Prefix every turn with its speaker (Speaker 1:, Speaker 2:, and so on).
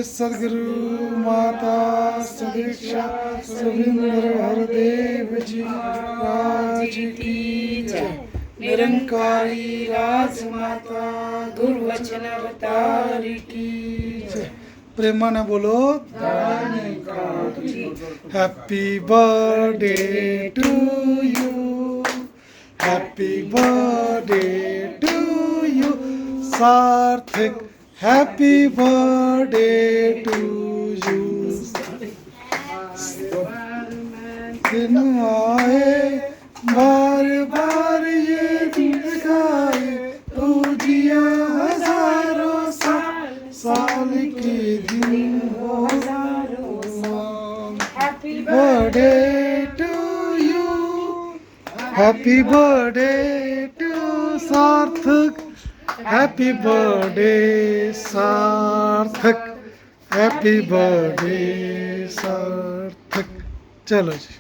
Speaker 1: सदगुरु माता सदीक्षा सुविंदर हरदेव जी महाराज की जय। निरंकारी राजमाता दुर्वचन अवतारी की जय। प्रेमाने बोलो happy birthday to you, happy birthday to you Sarthak, happy birthday to you. दिन आए बार बार ये दिन आए, तू जिया हजारों साल के दिन हो हजारों साल। Happy birthday to you, happy birthday to Sarthak, happy birthday Sarthak, happy birthday Sarthak. चलो जी।